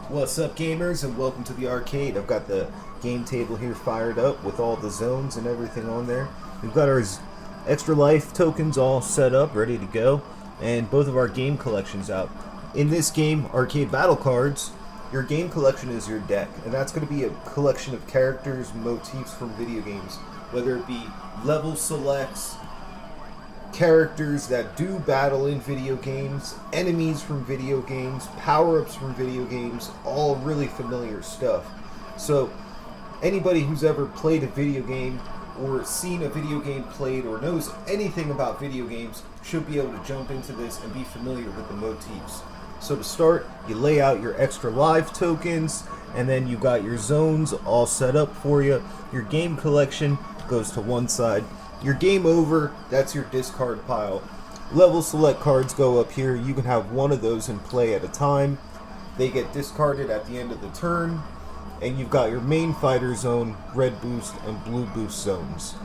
What's up, gamers, and welcome to the arcade. I've got the game table here fired up with all the zones and everything on there. We've got our extra life tokens all set up, ready to go, and both of our game collections out. In this game, Arcade Battle Cards, your game collection is your deck, and that's going to be a collection of characters, motifs from video games, whether it be level selects, characters that do battle in video games, enemies from video games, power-ups from video games, all really familiar stuff. So anybody who's ever played a video game or seen a video game played or knows anything about video games should be able to jump into this and be familiar with the motifs. So to start, you lay out your extra live tokens, and then you've got your zones all set up for you. Your game collection goes to one side. Your game over, that's your discard pile. Level select cards go up here. You can have one of those in play at a time. They get discarded at the end of the turn. And you've got your main fighter zone, red boost and blue boost zones.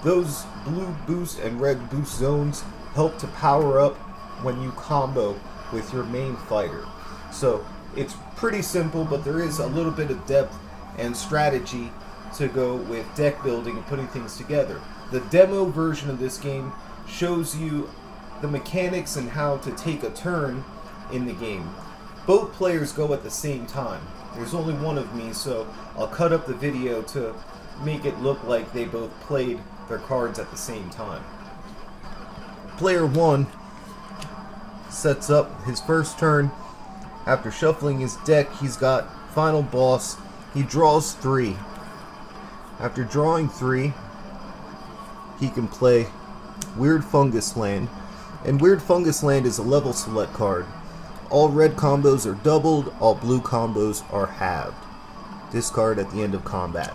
Those blue boost and red boost zones help to power up when you combo with your main fighter. So it's pretty simple, but there is a little bit of depth and strategy to go with deck building and putting things together. The demo version of this game shows you the mechanics and how to take a turn in the game. Both players go at the same time. There's only one of me, so I'll cut up the video to make it look like they both played their cards at the same time. Player 1 sets up his first turn. After shuffling his deck, he's got Final Boss. He draws 3. After drawing 3, he can play Weird Fungus Land, and Weird Fungus Land is a level select card. All red combos are doubled, all blue combos are halved. Discard at the end of combat.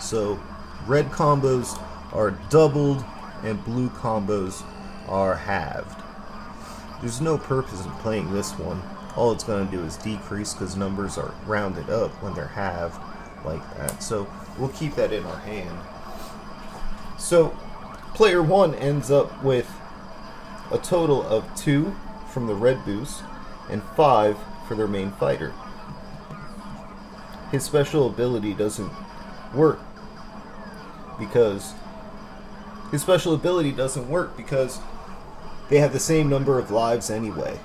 So, red combos are doubled and blue combos are halved. There's no purpose in playing this one. All it's going to do is decrease because numbers are rounded up when they're halved like that. So, we'll keep that in our hand. So, player 1 ends up with a total of 2 from the red boost and 5 for their main fighter. His special ability doesn't work because they have the same number of lives anyway.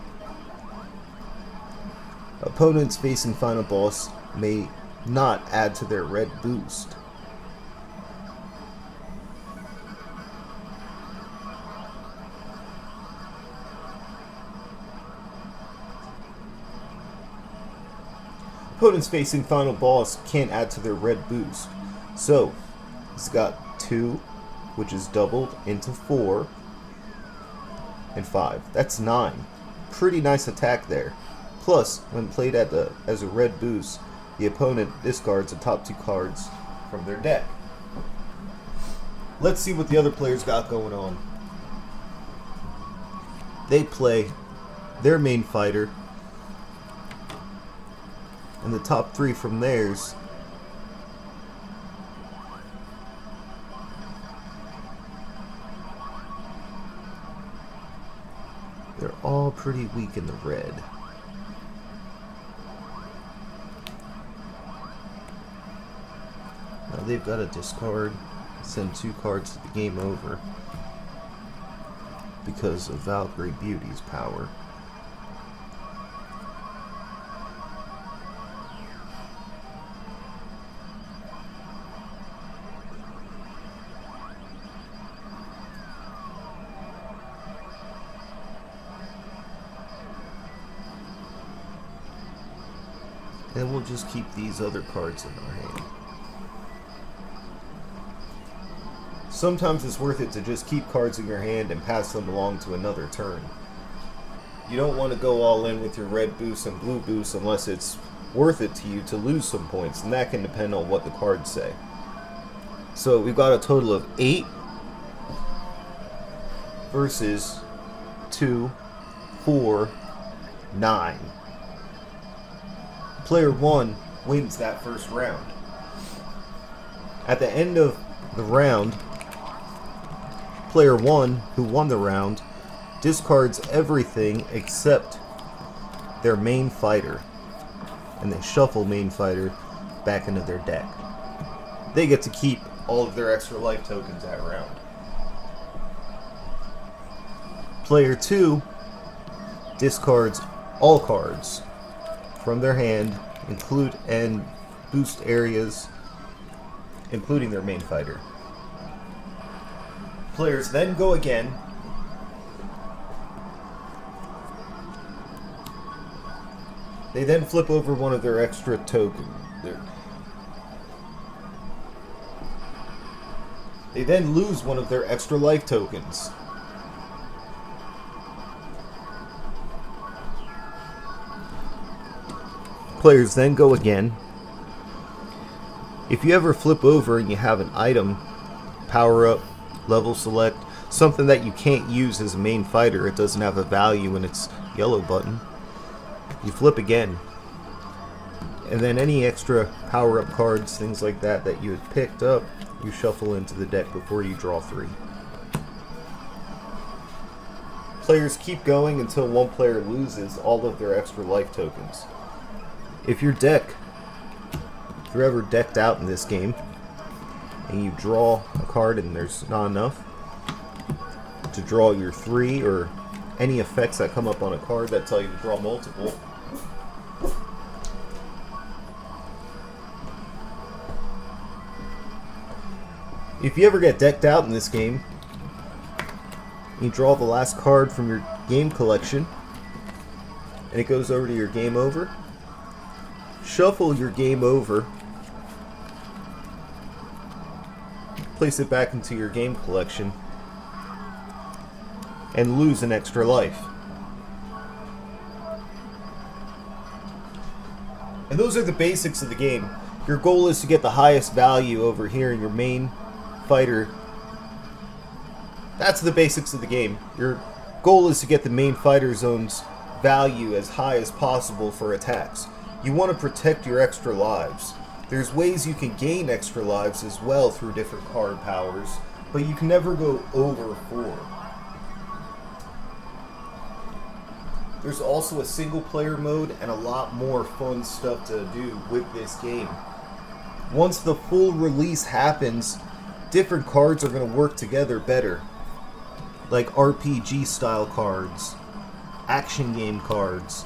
Opponents facing Final Boss may not add to their red boost. Opponents facing Final Boss can't add to their red boost. So, he's got 2, which is doubled into 4, and 5. That's 9. Pretty nice attack there. Plus, when played as a red boost, the opponent discards the top 2 cards from their deck. Let's see what the other players got going on. They play their main fighter, and the top 3 from theirs they're all pretty weak in the red. Now they've got to discard, send 2 cards to the game over because of Valkyrie Beauty's power. And we'll just keep these other cards in our hand. Sometimes it's worth it to just keep cards in your hand and pass them along to another turn. You don't want to go all in with your red boost and blue boost unless it's worth it to you to lose some points, and that can depend on what the cards say. So we've got a total of 8 versus 2, 4, 9. Player 1 wins that first round. At the end of the round, player 1, who won the round, discards everything except their main fighter, and they shuffle main fighter back into their deck. They get to keep all of their extra life tokens that round. Player 2 discards all cards from their hand, include and boost areas, including their main fighter. Players then go again. They then flip over one of their extra tokens. They then lose one of their extra life tokens. Players then go again. If you ever flip over and you have an item, power up, level select, something that you can't use as a main fighter, it doesn't have a value in its yellow button, you flip again. And then any extra power up cards, things like that that you had picked up, you shuffle into the deck before you draw 3. Players keep going until one player loses all of their extra life tokens. If you're ever decked out in this game, and you draw a card and there's not enough to draw your 3, or any effects that come up on a card that tell you to draw multiple, if you ever get decked out in this game, you draw the last card from your game collection, and it goes over to your game over. Shuffle your game over, place it back into your game collection, and lose an extra life. And those are the basics of the game. Your goal is to get the highest value over here in your main fighter. That's the basics of the game. Your goal is to get the main fighter zone's value as high as possible for attacks. You want to protect your extra lives. There's ways you can gain extra lives as well through different card powers, but you can never go over 4. There's also a single player mode and a lot more fun stuff to do with this game. Once the full release happens, different cards are going to work together better. Like RPG style cards, action game cards.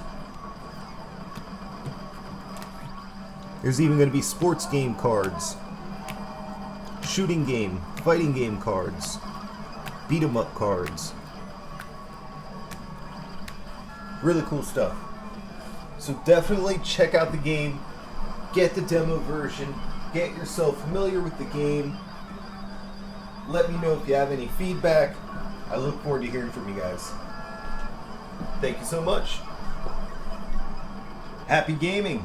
There's even going to be sports game cards, shooting game, fighting game cards, beat 'em up cards. Really cool stuff. So definitely check out the game, get the demo version, get yourself familiar with the game. Let me know if you have any feedback. I look forward to hearing from you guys. Thank you so much. Happy gaming!